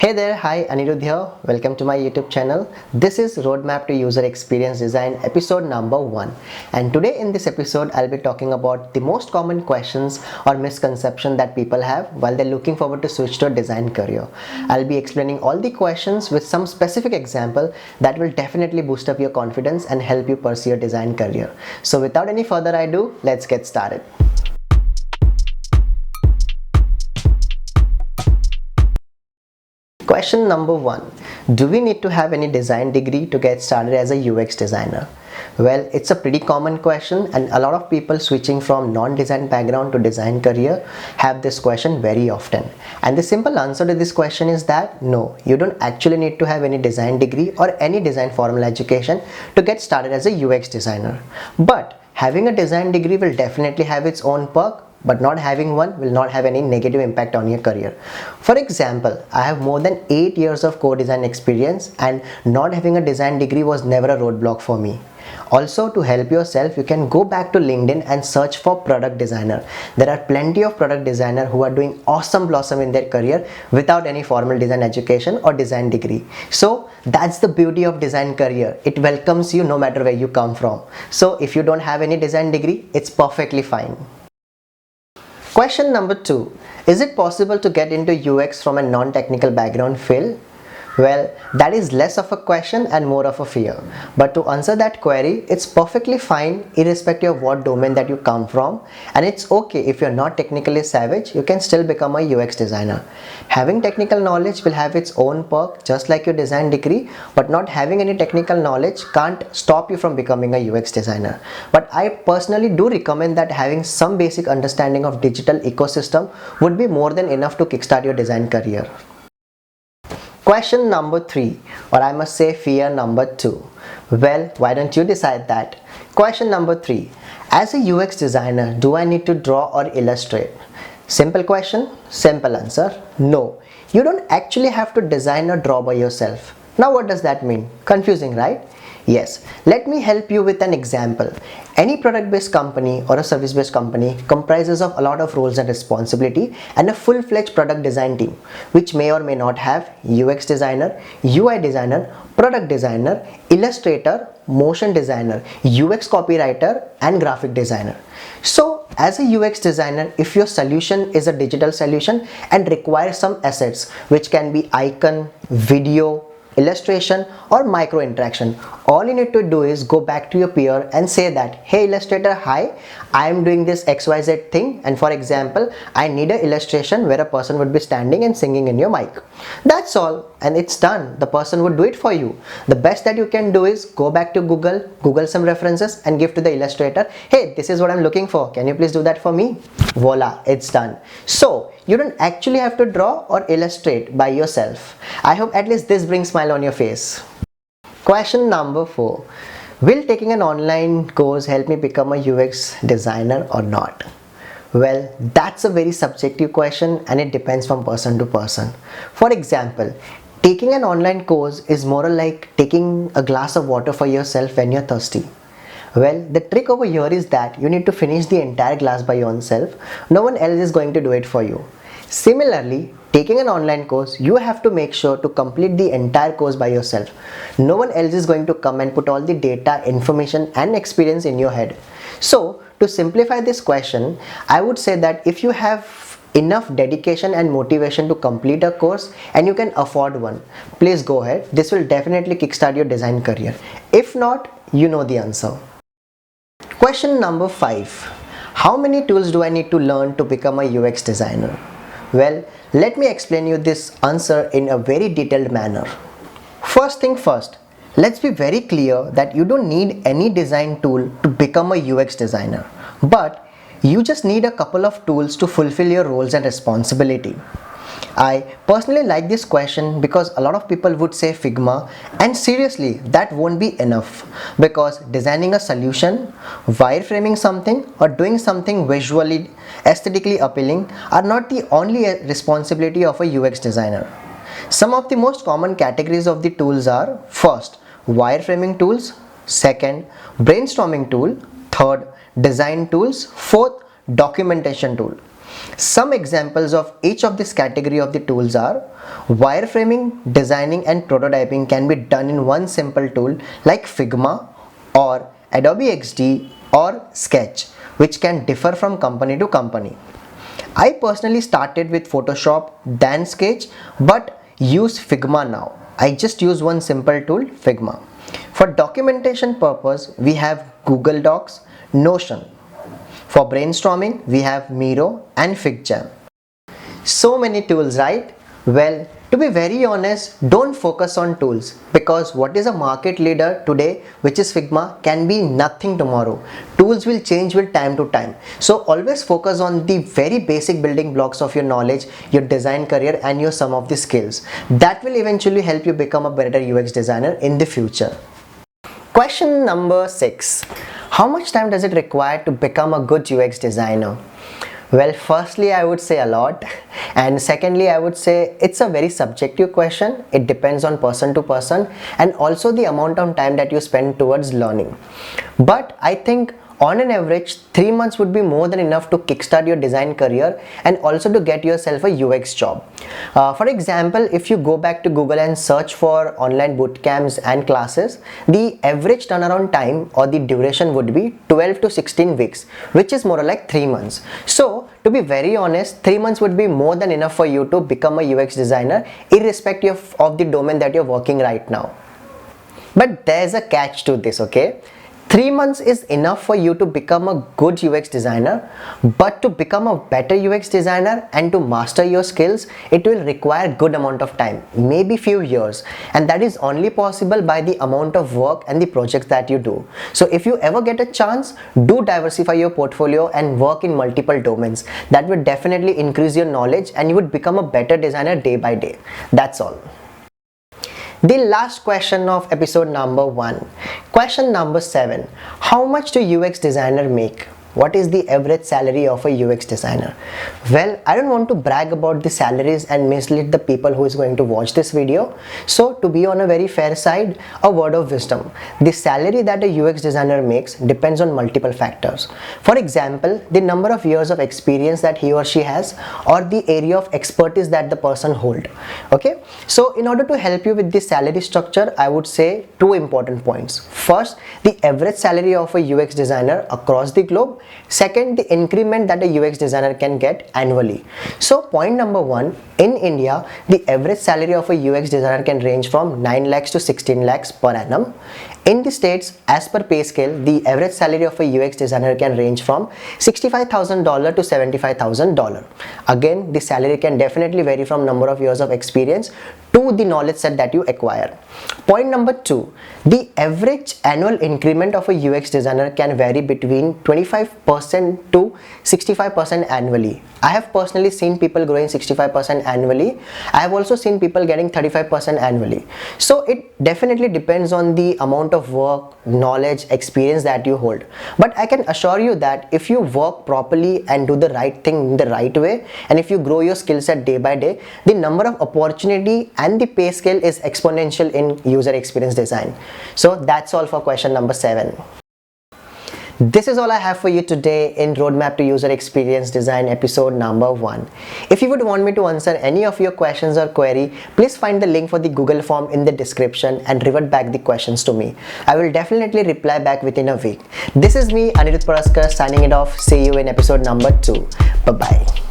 Hey there, hi, Anirudh here. Welcome to my YouTube channel. This is Roadmap to User Experience Design episode number 1. And today in this episode, I'll be talking about the most common questions or misconception that people have while they're looking forward to switch to a design career. I'll be explaining all the questions with some specific example that will definitely boost up your confidence and help you pursue your design career. So without any further ado, let's get started. Question number 1. Do we need to have any design degree to get started as a UX designer? Well, it's a pretty common question and a lot of people switching from non-design background to design career have this question very often. And the simple answer to this question is that no, you don't actually need to have any design degree or any design formal education to get started as a UX designer. But having a design degree will definitely have its own perk, but not having one will not have any negative impact on your career. For example, I have more than 8 years of core design experience and not having a design degree was never a roadblock for me. Also, to help yourself, you can go back to LinkedIn and search for product designer. There are plenty of product designers who are doing awesome blossom in their career without any formal design education or design degree. So that's the beauty of design career. It welcomes you no matter where you come from. So if you don't have any design degree, it's perfectly fine. Question number 2. Is it possible to get into UX from a non-technical background field? Well, that is less of a question and more of a fear. But to answer that query, it's perfectly fine irrespective of what domain that you come from, and it's okay if you're not technically savage, you can still become a UX designer. Having technical knowledge will have its own perk just like your design degree, but not having any technical knowledge can't stop you from becoming a UX designer. But I personally do recommend that having some basic understanding of digital ecosystem would be more than enough to kickstart your design career. Question number 3, or I must say fear number 2. Well, why don't you decide that? Question number 3. As a UX designer, do I need to draw or illustrate? Simple question, simple answer, no. You don't actually have to design or draw by yourself. Now what does that mean? Confusing, right? Yes, let me help you with an example. Any product-based company or a service-based company comprises of a lot of roles and responsibility and a full-fledged product design team, which may or may not have UX designer, UI designer, product designer, illustrator, motion designer, UX copywriter, and graphic designer. So as a UX designer, if your solution is a digital solution and requires some assets, which can be icon, video, illustration or micro interaction, all you need to do is go back to your peer and say that, hey illustrator, hi, I am doing this XYZ thing, and for example I need an illustration where a person would be standing and singing in your mic. That's all, and it's done. The person would do it for you. The best that you can do is go back to Google some references and give to the illustrator, hey, this is what I'm looking for, can you please do that for me? Voila, it's done. So you don't actually have to draw or illustrate by yourself. I hope at least this brings a smile on your face. Question number 4. Will taking an online course help me become a UX designer or not? Well, that's a very subjective question and it depends from person to person. For example, taking an online course is more like taking a glass of water for yourself when you're thirsty. Well, the trick over here is that you need to finish the entire glass by yourself. No one else is going to do it for you. Similarly, taking an online course, you have to make sure to complete the entire course by yourself. No one else is going to come and put all the data, information and experience in your head. So, to simplify this question, I would say that if you have enough dedication and motivation to complete a course and you can afford one, please go ahead. This will definitely kickstart your design career. If not, you know the answer. Question number 5. How many tools do I need to learn to become a UX designer? Well, let me explain you this answer in a very detailed manner. First thing first, let's be very clear that you don't need any design tool to become a UX designer, but you just need a couple of tools to fulfill your roles and responsibility. I personally like this question because a lot of people would say Figma, and seriously that won't be enough, because designing a solution, wireframing something or doing something visually aesthetically appealing are not the only responsibility of a UX designer. Some of the most common categories of the tools are: first, wireframing tools; second, brainstorming tool; third, design tools; fourth, documentation tool. Some examples of each of this category of the tools are wireframing, designing and prototyping can be done in one simple tool like Figma or Adobe XD or Sketch, which can differ from company to company. I personally started with Photoshop, then Sketch, but use Figma now. I just use one simple tool, Figma. For documentation purpose, we have Google Docs, Notion. For brainstorming, we have Miro and FigJam. So many tools, right? Well, to be very honest, don't focus on tools, because what is a market leader today, which is Figma, can be nothing tomorrow. Tools will change with time to time. So always focus on the very basic building blocks of your knowledge, your design career and your some of the skills. That will eventually help you become a better UX designer in the future. Question number 6. How much time does it require to become a good UX designer? Well, firstly, I would say a lot, and secondly, I would say it's a very subjective question. It depends on person to person and also the amount of time that you spend towards learning. But I think on an average, 3 months would be more than enough to kickstart your design career and also to get yourself a UX job. For example, if you go back to Google and search for online boot camps and classes, the average turnaround time or the duration would be 12 to 16 weeks, which is more like 3 months. So, to be very honest, 3 months would be more than enough for you to become a UX designer, irrespective of the domain that you're working right now. But there's a catch to this, okay? 3 months is enough for you to become a good UX designer, but to become a better UX designer and to master your skills, it will require good amount of time, maybe few years, and that is only possible by the amount of work and the projects that you do. So if you ever get a chance, do diversify your portfolio and work in multiple domains. That would definitely increase your knowledge and you would become a better designer day by day. That's all. The last question of episode number 1. Question number 7. How much do UX designer make? What is the average salary of a UX designer? Well, I don't want to brag about the salaries and mislead the people who is going to watch this video. So to be on a very fair side, a word of wisdom. The salary that a UX designer makes depends on multiple factors. For example, the number of years of experience that he or she has or the area of expertise that the person holds. Okay, so in order to help you with the salary structure, I would say 2 important points. First, the average salary of a UX designer across the globe. Second, the increment that a UX designer can get annually. So point number 1, in India, the average salary of a UX designer can range from 9 lakhs to 16 lakhs per annum. In the States, as per pay scale, the average salary of a UX designer can range from $65,000 to $75,000. Again, the salary can definitely vary from number of years of experience to the knowledge set that you acquire. Point number 2, the average annual increment of a UX designer can vary between 25% to 65% annually. I have personally seen people growing 65% annually. I have also seen people getting 35% annually. So it definitely depends on the amount of work, knowledge, experience that you hold. But I can assure you that if you work properly and do the right thing in the right way, and if you grow your skill set day by day, the number of opportunity and the pay scale is exponential in user experience design. So that's all for question number 7. This is all I have for you today in Roadmap to User Experience Design episode number 1. If you would want me to answer any of your questions or query, please find the link for the Google form in the description and revert back the questions to me. I will definitely reply back within a week. This is me, Anirudh Paraskar, signing it off. See you in episode number 2. Bye-bye.